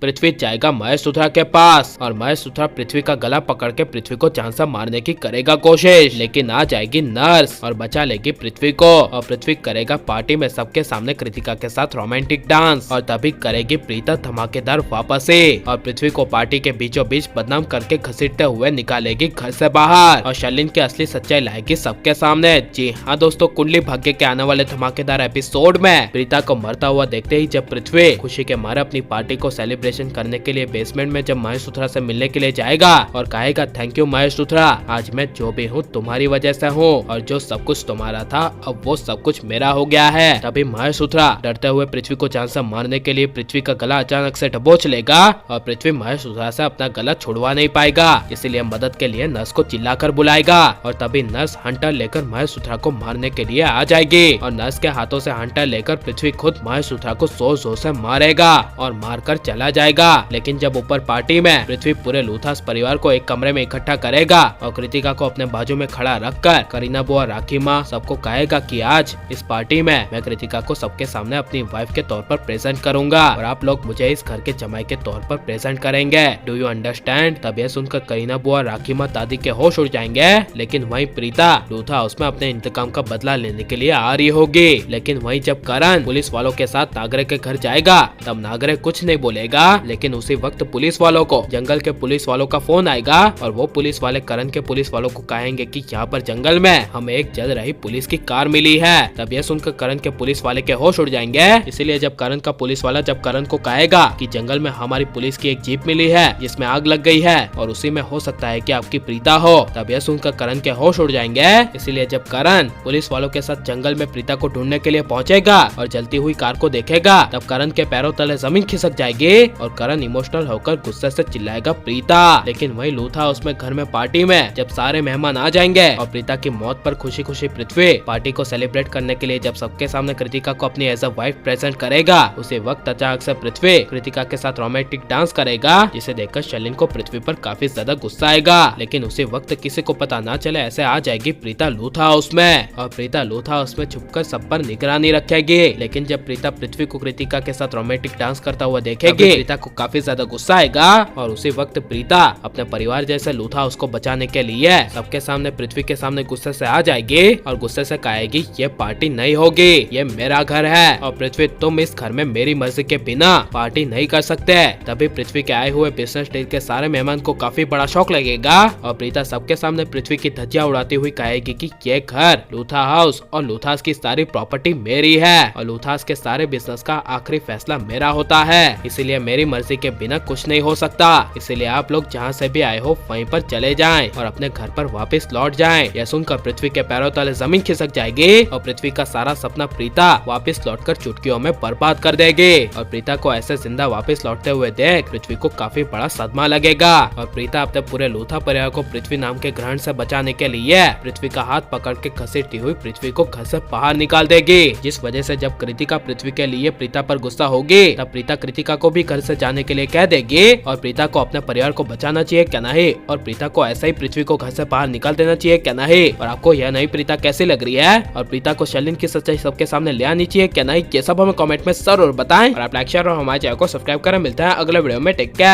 पृथ्वी जाएगा महेश लूथरा के पास और महेश लूथरा पृथ्वी का गला पकड़ के पृथ्वी को जान से मारने की करेगा कोशिश, लेकिन आ जाएगी नर्स और बचा लेगी पृथ्वी को। और पृथ्वी करेगा पार्टी में सबके सामने कृतिका के साथ रोमांटिक डांस और तभी करेगी प्रीता धमाकेदार वापसी और पृथ्वी को पार्टी के बीचों बीच बदनाम करके घसीटते हुए निकालेगी घर से बाहर और शर्लिन की असली सच्चाई लाएगी सबके सामने। जी हाँ दोस्तों, कुंडली भाग्य के आने वाले धमाकेदार एपिसोड में प्रीता को मरता हुआ देखते ही जब पृथ्वी खुशी के मारे अपनी पार्टी को सेलिब्रेशन करने के लिए बेसमेंट में जब महेश लूथरा से मिलने के लिए जाएगा और कहेगा थैंक यू महेश लूथरा, आज मैं जो भी हूँ तुम्हारी वजह से हूँ और जो सब कुछ तुम्हारा था अब वो सब कुछ मेरा हो गया है। तभी महेश लूथरा डरते हुए पृथ्वी को जान से मारने के लिए पृथ्वी का गला अचानक से दबोच लेगा और पृथ्वी महेश लूथरा से अपना गला छुड़वा नहीं पाएगा, इसीलिए मदद के लिए नर्स को चिल्लाकर बुलाएगा और तभी नर्स हंटर लेकर महेश लूथरा को मारने के लिए आ जाएगी और नर्स के हाथों से हंटर लेकर पृथ्वी खुद महेश लूथरा को जोर जोर से मारेगा और मारकर चला जाएगा। लेकिन जब ऊपर पार्टी में पृथ्वी पूरे लूथास परिवार को एक कमरे में इकट्ठा करेगा और कृतिका को अपने बाजू में खड़ा रखकर करीना बुआ, राखी माँ सबको कहेगा कि आज इस पार्टी में मैं कृतिका को सबके सामने अपनी वाइफ के तौर पर प्रेजेंट करूंगा और आप लोग मुझे इस घर के जमाई के तौर पर प्रेजेंट करेंगे, डू यू अंडरस्टैंड। तब यह सुनकर करीना बुआ, राखी माँ, दादी के होश उड़ जाएंगे। लेकिन वहीं प्रीता लूथा हाउस में अपने इंतकाम का बदला लेने के लिए आ रही होगी। लेकिन वहीं जब करण पुलिस वालों के साथ नागरे के घर जाएगा तब नागरे कुछ नहीं बोलेगा, लेकिन उसी वक्त पुलिस वालों को जंगल के पुलिस वालों का फोन आएगा और वो पुलिस वाले करण के पुलिस वालों को कहेंगे कि यहाँ पर जंगल में हमें एक जल रही पुलिस की कार मिली है। तब यह सुनकर करण के पुलिस वाले के होश उड़ जाएंगे। इसीलिए जब करण का पुलिस वाला जब करण को कहेगा कि जंगल में हमारी पुलिस की एक जीप मिली है जिसमें आग लग गई है और उसी में हो सकता है कि आपकी प्रीता हो, तब यह सुनकर करण के होश उड़ जाएंगे। इसीलिए जब करण पुलिस वालों के साथ जंगल में प्रीता को ढूंढने के लिए पहुंचेगा और जलती हुई कार को देखेगा तब करण के पैरों तले जमीन खिसक जाएगी और करण इमोशनल होकर गुस्से से चिल्लाएगा प्रीता। लेकिन वही लूथा उसमें घर में पार्टी में जब सारे मेहमान आ जाएंगे और प्रीता की मौत पर खुशी खुशी पृथ्वी पार्टी को सेलिब्रेट करने के लिए जब सबके सामने कृतिका को अपनी एज अ वाइफ प्रेजेंट करेगा, उसी वक्त अचानक से पृथ्वी कृतिका के साथ रोमांटिक डांस करेगा जिसे देखकर शर्लिन को पृथ्वी पर काफी ज्यादा गुस्सा आएगा। लेकिन उसी वक्त किसी को पता ना चले ऐसे आ जाएगी प्रीता लूथा हाउस में और प्रीता लूथा हाउस में छुपकर सब पर निगरानी रखेगी। लेकिन जब प्रीता पृथ्वी को कृतिका के साथ रोमांटिक डांस करता हुआ देखेगी प्रीता को काफी ज्यादा गुस्सा आएगा और उसी वक्त प्रीता अपने परिवार जैसे लूथा हाउस को बचाने के लिए सबके सामने पृथ्वी के सामने गुस्से से आ जाएगी और गुस्से से कहेगी ये पार्टी नहीं होगी, ये मेरा घर है और पृथ्वी तुम इस घर में मेरी मर्जी के बिना पार्टी नहीं कर सकते। तभी पृथ्वी के आए हुए बिजनेस डील के सारे मेहमान को काफी बड़ा शौक लगेगा और प्रीता सबके सामने पृथ्वी की धज्जियां उड़ाती हुई कहेगी कि ये घर लूथा हाउस और लूथास की सारी प्रॉपर्टी मेरी है और लूथास के सारे बिजनेस का आखिरी फैसला मेरा होता है, इसीलिए मेरी मर्जी के बिना कुछ नहीं हो सकता। इसीलिए आप लोग जहाँ से भी आए हो वहीं पर चले जाएं और अपने घर पर वापस लौट जाएं। यह सुनकर पृथ्वी के पैरों तले जमीन खिसक जाएगी और पृथ्वी का सारा सपना प्रीता वापस लौटकर चुटकियों में बर्बाद कर देगी और प्रीता को ऐसे जिंदा वापस लौटते हुए देख पृथ्वी को काफी बड़ा सदमा लगेगा और प्रीता अपने पूरे लूथा परिवार को पृथ्वी नाम के ग्रहण से बचाने के लिए पृथ्वी का हाथ पकड़ के घसीटती हुई पृथ्वी को घर से बाहर निकाल देगी, जिस वजह से जब कृतिका पृथ्वी के लिए प्रीता पर गुस्सा होगी तब प्रीता कृतिका को भी घर से जाने के लिए कह देगी और प्रीता को अपने परिवार को बचाना चाहिए क्या नहीं और प्रीता को ऐसा ही पृथ्वी को घर से बाहर निकाल देना चाहिए क्या नहीं। और आपको यह नई प्रीता कैसी लग रही है और प्रीता को शर्लिन की सच्चाई सबके सामने ले आनी चाहिए क्या नहीं, ये सब हमें कमेंट में जरूर बताएं और आप लाइक शेयर और हमारे चैनल को सब्सक्राइब करें। मिलता है अगले वीडियो में, टेक केयर।